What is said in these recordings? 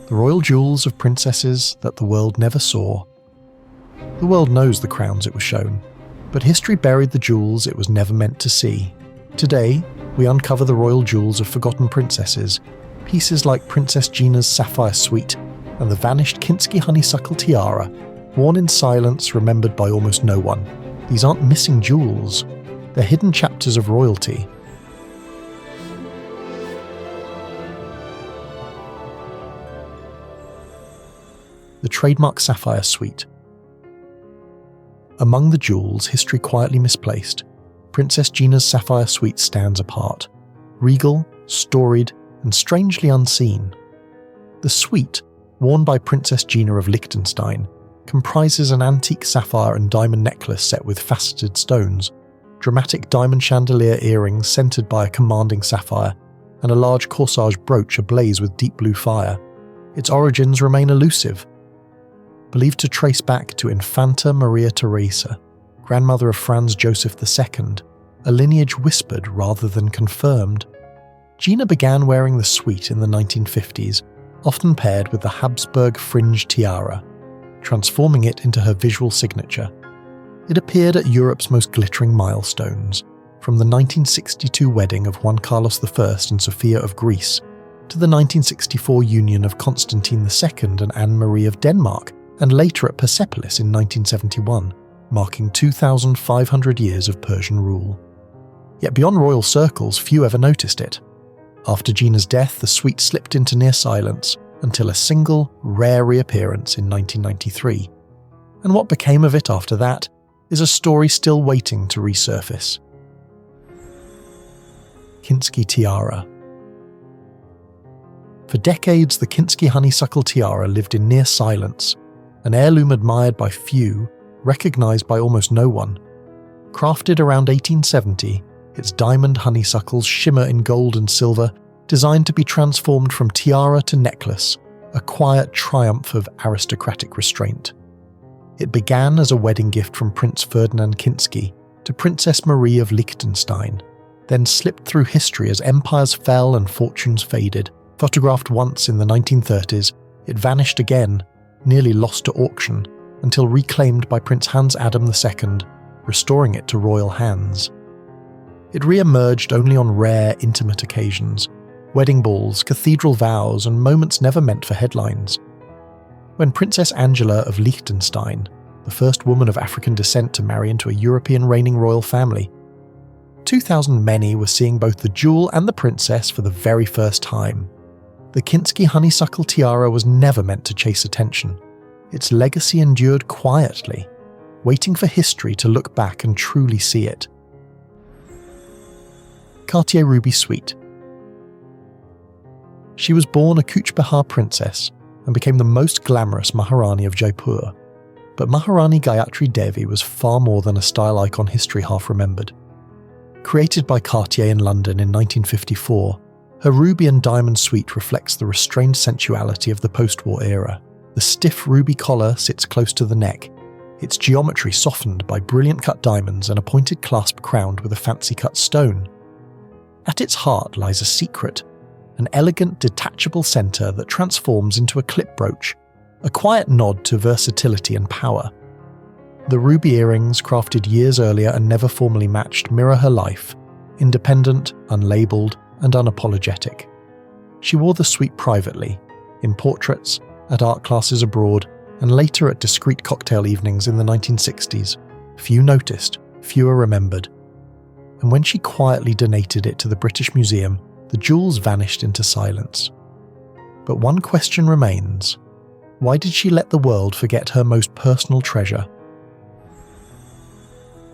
the royal jewels of princesses that the world never saw. The world knows the crowns it was shown, but history buried the jewels it was never meant to see. Today, we uncover the royal jewels of forgotten princesses, pieces like Princess Gina's Sapphire suite and the vanished Kinsky Honeysuckle Tiara, worn in silence, remembered by almost no one. These aren't missing jewels, they're hidden chapters of royalty. The trademark Sapphire suite. Among the jewels history quietly misplaced, Princess Gina's Sapphire suite stands apart, regal, storied, and strangely unseen. The suite, worn by Princess Gina of Liechtenstein, comprises an antique sapphire and diamond necklace set with faceted stones, dramatic diamond chandelier earrings centered by a commanding sapphire, and a large corsage brooch ablaze with deep blue fire. Its origins remain elusive, believed to trace back to Infanta Maria Theresa, grandmother of Franz Joseph II, a lineage whispered rather than confirmed. Gina began wearing the suite in the 1950s, often paired with the Habsburg fringe tiara, transforming it into her visual signature. It appeared at Europe's most glittering milestones, from the 1962 wedding of Juan Carlos I and Sophia of Greece, to the 1964 union of Constantine II and Anne-Marie of Denmark, and later at Persepolis in 1971, marking 2,500 years of Persian rule. Yet beyond royal circles, few ever noticed it. After Gina's death, the suite slipped into near silence until a single, rare reappearance in 1993. And what became of it after that is a story still waiting to resurface. Kinsky Tiara. For decades, the Kinsky Honeysuckle Tiara lived in near silence, an heirloom admired by few, recognised by almost no one. Crafted around 1870, its diamond honeysuckles shimmer in gold and silver, designed to be transformed from tiara to necklace, a quiet triumph of aristocratic restraint. It began as a wedding gift from Prince Ferdinand Kinsky to Princess Marie of Liechtenstein, then slipped through history as empires fell and fortunes faded. Photographed once in the 1930s, it vanished again, nearly lost to auction, until reclaimed by Prince Hans Adam II, restoring it to royal hands. It re-emerged only on rare, intimate occasions, wedding balls, cathedral vows, and moments never meant for headlines. When Princess Angela of Liechtenstein, the first woman of African descent to marry into a European reigning royal family, 2,000 many were seeing both the jewel and the princess for the very first time. The Kinsky Honeysuckle Tiara was never meant to chase attention. Its legacy endured quietly, waiting for history to look back and truly see it. Cartier Ruby Suite. She was born a Kuch Behar princess and became the most glamorous Maharani of Jaipur. But Maharani Gayatri Devi was far more than a style icon history half remembered. Created by Cartier in London in 1954, her ruby and diamond suite reflects the restrained sensuality of the post-war era. The stiff ruby collar sits close to the neck, its geometry softened by brilliant cut diamonds and a pointed clasp crowned with a fancy cut stone. At its heart lies a secret, an elegant detachable centre that transforms into a clip brooch, a quiet nod to versatility and power. The ruby earrings, crafted years earlier and never formally matched, mirror her life, independent, unlabelled, and unapologetic. She wore the suite privately, in portraits, at art classes abroad, and later at discreet cocktail evenings in the 1960s. Few noticed, fewer remembered. And when she quietly donated it to the British Museum, the jewels vanished into silence. But one question remains. Why did she let the world forget her most personal treasure?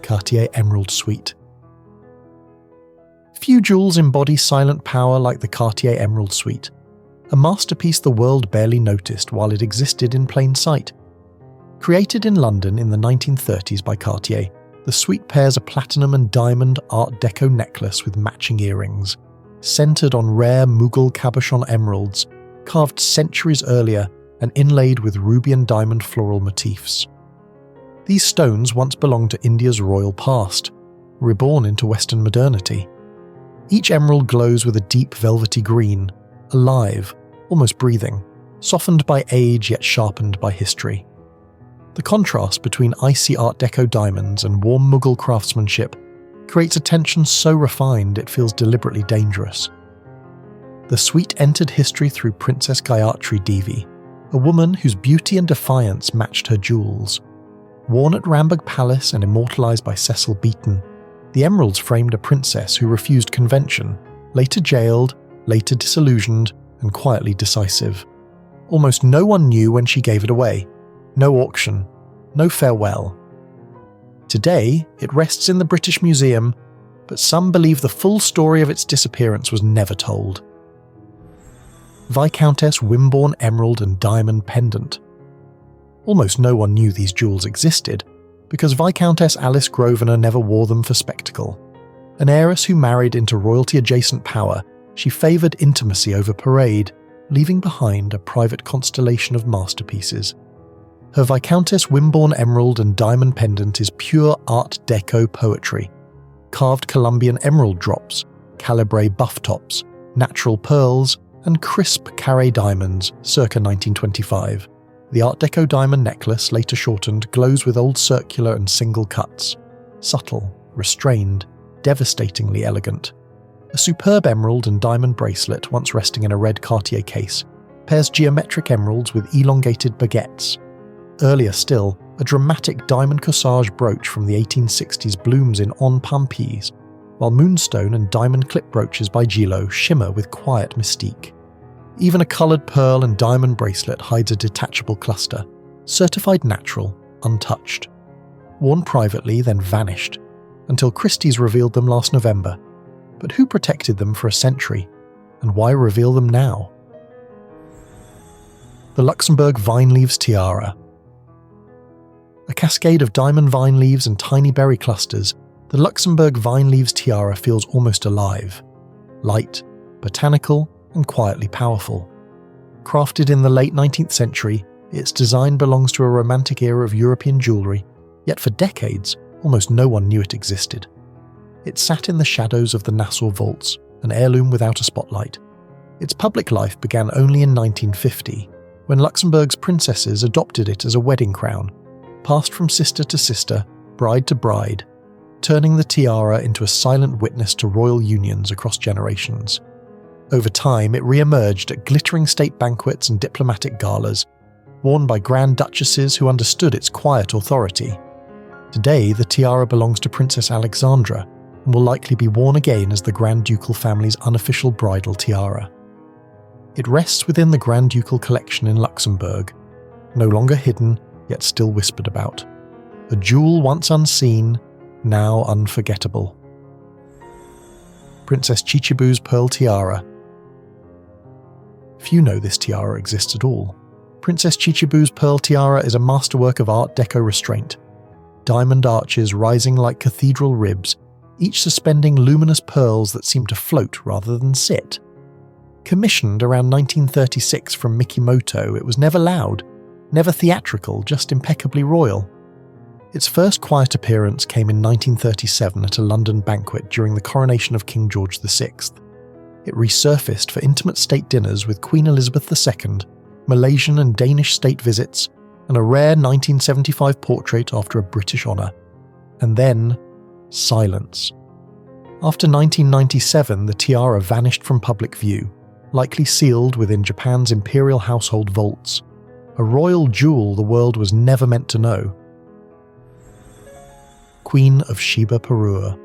Cartier Emerald Suite. Few jewels embody silent power like the Cartier Emerald Suite, a masterpiece the world barely noticed while it existed in plain sight. Created in London in the 1930s by Cartier, the suite pairs a platinum and diamond Art Deco necklace with matching earrings, centered on rare Mughal cabochon emeralds, carved centuries earlier and inlaid with ruby and diamond floral motifs. These stones once belonged to India's royal past, reborn into Western modernity. Each emerald glows with a deep velvety green, alive, almost breathing, softened by age yet sharpened by history. The contrast between icy Art Deco diamonds and warm Mughal craftsmanship creates a tension so refined it feels deliberately dangerous. The suite entered history through Princess Gayatri Devi, a woman whose beauty and defiance matched her jewels. Worn at Rambagh Palace and immortalised by Cecil Beaton, the emeralds framed a princess who refused convention, later jailed, later disillusioned, and quietly decisive. Almost no one knew when she gave it away. No auction, no farewell. Today, it rests in the British Museum, but some believe the full story of its disappearance was never told. Viscountess Wimborn Emerald and Diamond Pendant. Almost no one knew these jewels existed, because Viscountess Alice Grosvenor never wore them for spectacle. An heiress who married into royalty-adjacent power, she favoured intimacy over parade, leaving behind a private constellation of masterpieces. Her Viscountess Wimborn Emerald and Diamond Pendant is pure Art Deco poetry. Carved Colombian emerald drops, calibre buff tops, natural pearls, and crisp carré diamonds circa 1925. The Art Deco diamond necklace, later shortened, glows with old circular and single cuts. Subtle, restrained, devastatingly elegant. A superb emerald and diamond bracelet, once resting in a red Cartier case, pairs geometric emeralds with elongated baguettes. Earlier still, a dramatic diamond corsage brooch from the 1860s blooms in en pampis, while moonstone and diamond clip brooches by Gilo shimmer with quiet mystique. Even a coloured pearl and diamond bracelet hides a detachable cluster, certified natural, untouched. Worn privately, then vanished, until Christie's revealed them last November. But who protected them for a century, and why reveal them now? The Luxembourg Vine Leaves Tiara. A cascade of diamond vine leaves and tiny berry clusters, the Luxembourg Vine Leaves Tiara feels almost alive. Light, botanical, and quietly powerful. Crafted in the late 19th century, its design belongs to a romantic era of European jewellery, yet for decades, almost no one knew it existed. It sat in the shadows of the Nassau vaults, an heirloom without a spotlight. Its public life began only in 1950, when Luxembourg's princesses adopted it as a wedding crown, passed from sister to sister, bride to bride, turning the tiara into a silent witness to royal unions across generations. Over time, it re-emerged at glittering state banquets and diplomatic galas, worn by grand duchesses who understood its quiet authority. Today, the tiara belongs to Princess Alexandra and will likely be worn again as the Grand Ducal family's unofficial bridal tiara. It rests within the Grand Ducal collection in Luxembourg, no longer hidden, yet still whispered about. A jewel once unseen, now unforgettable. Princess Chichibu's Pearl Tiara. Few know this tiara exists at all. Princess Chichibu's Pearl Tiara is a masterwork of Art Deco restraint. Diamond arches rising like cathedral ribs, each suspending luminous pearls that seem to float rather than sit. Commissioned around 1936 from Mikimoto, it was never loud, never theatrical, just impeccably royal. Its first quiet appearance came in 1937 at a London banquet during the coronation of King George VI. It resurfaced for intimate state dinners with Queen Elizabeth II, Malaysian and Danish state visits, and a rare 1975 portrait after a British honour. And then, silence. After 1997, the tiara vanished from public view, likely sealed within Japan's imperial household vaults. A royal jewel the world was never meant to know. Queen of Sheba Parure.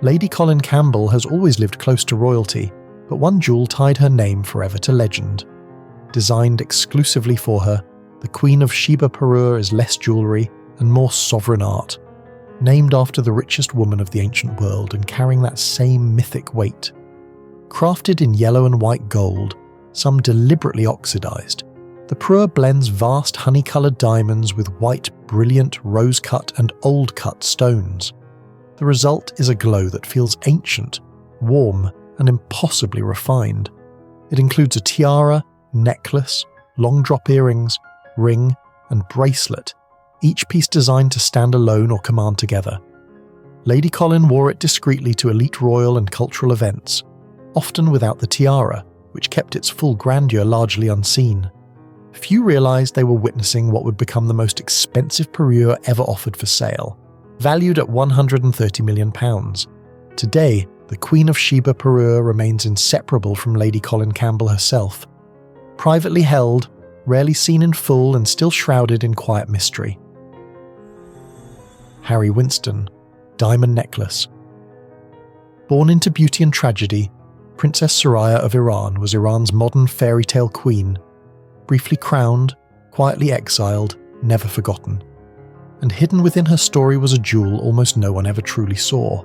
Lady Colin Campbell has always lived close to royalty, but one jewel tied her name forever to legend. Designed exclusively for her, the Queen of Sheba Parure is less jewellery and more sovereign art, named after the richest woman of the ancient world and carrying that same mythic weight. Crafted in yellow and white gold, some deliberately oxidised, the parure blends vast honey-coloured diamonds with white, brilliant, rose-cut and old-cut stones. The result is a glow that feels ancient, warm, and impossibly refined. It includes a tiara, necklace, long drop earrings, ring, and bracelet, each piece designed to stand alone or command together. Lady Colin wore it discreetly to elite royal and cultural events, often without the tiara, which kept its full grandeur largely unseen. Few realised they were witnessing what would become the most expensive parure ever offered for sale, valued at £130 million. Today, the Queen of Sheba parure remains inseparable from Lady Colin Campbell herself. Privately held, rarely seen in full and still shrouded in quiet mystery. Harry Winston, diamond necklace. Born into beauty and tragedy, Princess Soraya of Iran was Iran's modern fairy tale queen, briefly crowned, quietly exiled, never forgotten. And hidden within her story was a jewel almost no one ever truly saw.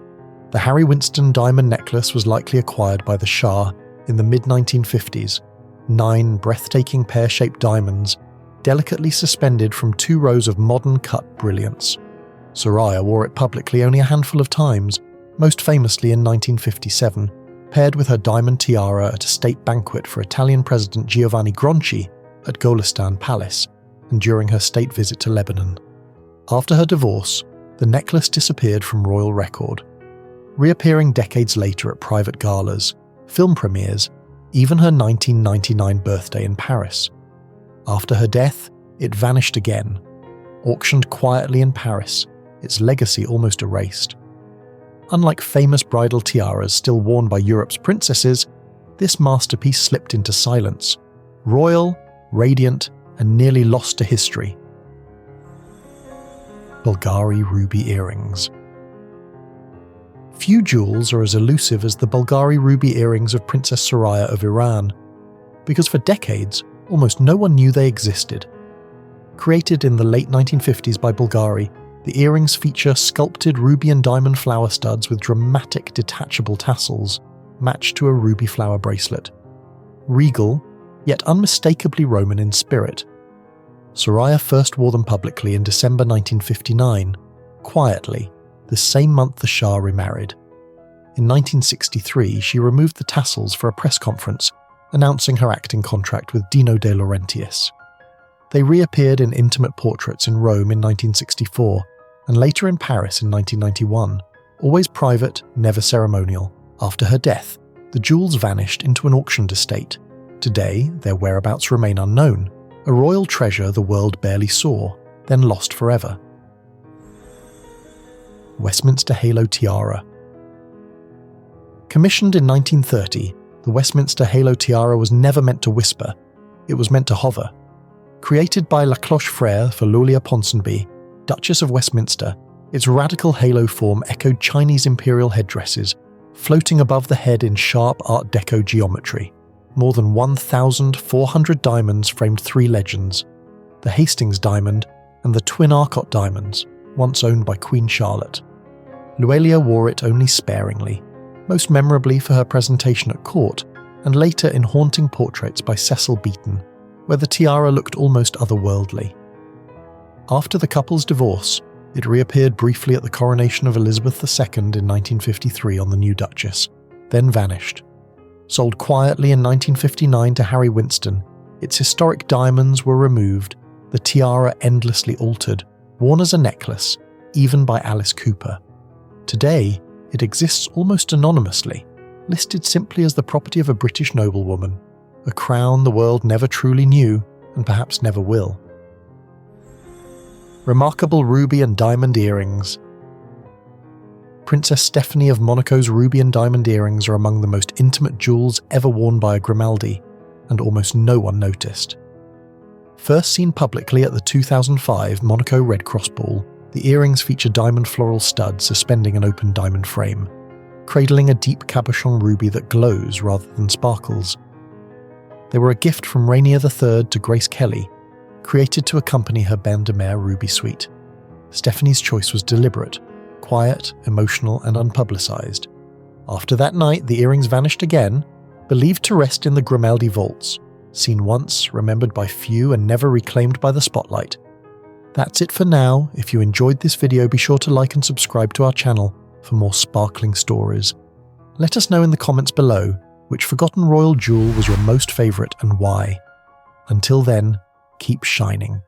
The Harry Winston diamond necklace was likely acquired by the Shah in the mid-1950s, 9 breathtaking pear-shaped diamonds, delicately suspended from 2 rows of modern-cut brilliance. Soraya wore it publicly only a handful of times, most famously in 1957, paired with her diamond tiara at a state banquet for Italian President Giovanni Gronchi at Golestan Palace, and during her state visit to Lebanon. After her divorce, the necklace disappeared from royal record, reappearing decades later at private galas, film premieres, even her 1999 birthday in Paris. After her death, it vanished again, auctioned quietly in Paris, its legacy almost erased. Unlike famous bridal tiaras still worn by Europe's princesses, this masterpiece slipped into silence, royal, radiant, and nearly lost to history. Bulgari ruby earrings. Few jewels are as elusive as the Bulgari ruby earrings of Princess Soraya of Iran, because for decades, almost no one knew they existed. Created in the late 1950s by Bulgari, the earrings feature sculpted ruby and diamond flower studs with dramatic detachable tassels, matched to a ruby flower bracelet. Regal, yet unmistakably Roman in spirit. Soraya first wore them publicly in December 1959, quietly, the same month the Shah remarried. In 1963, she removed the tassels for a press conference, announcing her acting contract with Dino De Laurentiis. They reappeared in intimate portraits in Rome in 1964, and later in Paris in 1991, always private, never ceremonial. After her death, the jewels vanished into an auctioned estate. Today, their whereabouts remain unknown, a royal treasure the world barely saw, then lost forever. Westminster Halo Tiara. Commissioned in 1930, the Westminster Halo Tiara was never meant to whisper, it was meant to hover. Created by La Cloche Frère for Lolia Ponsonby, Duchess of Westminster, its radical halo form echoed Chinese imperial headdresses, floating above the head in sharp Art Deco geometry. More than 1,400 diamonds framed 3 legends, the Hastings diamond and the twin Arcot diamonds, once owned by Queen Charlotte. Luelia wore it only sparingly, most memorably for her presentation at court, and later in haunting portraits by Cecil Beaton, where the tiara looked almost otherworldly. After the couple's divorce, it reappeared briefly at the coronation of Elizabeth II in 1953 on the new Duchess, then vanished. Sold quietly in 1959 to Harry Winston, its historic diamonds were removed, the tiara endlessly altered, worn as a necklace, even by Alice Cooper. Today, it exists almost anonymously, listed simply as the property of a British noblewoman, a crown the world never truly knew and perhaps never will. Remarkable ruby and diamond earrings. Princess Stephanie of Monaco's ruby and diamond earrings are among the most intimate jewels ever worn by a Grimaldi, and almost no one noticed. First seen publicly at the 2005 Monaco Red Cross Ball, the earrings feature diamond floral studs suspending an open diamond frame, cradling a deep cabochon ruby that glows rather than sparkles. They were a gift from Rainier III to Grace Kelly, created to accompany her bain de mer ruby suite. Stephanie's choice was deliberate, quiet, emotional, and unpublicised. After that night, the earrings vanished again, believed to rest in the Grimaldi vaults, seen once, remembered by few, and never reclaimed by the spotlight. That's it for now. If you enjoyed this video, be sure to like and subscribe to our channel for more sparkling stories. Let us know in the comments below which forgotten royal jewel was your most favourite and why. Until then, keep shining.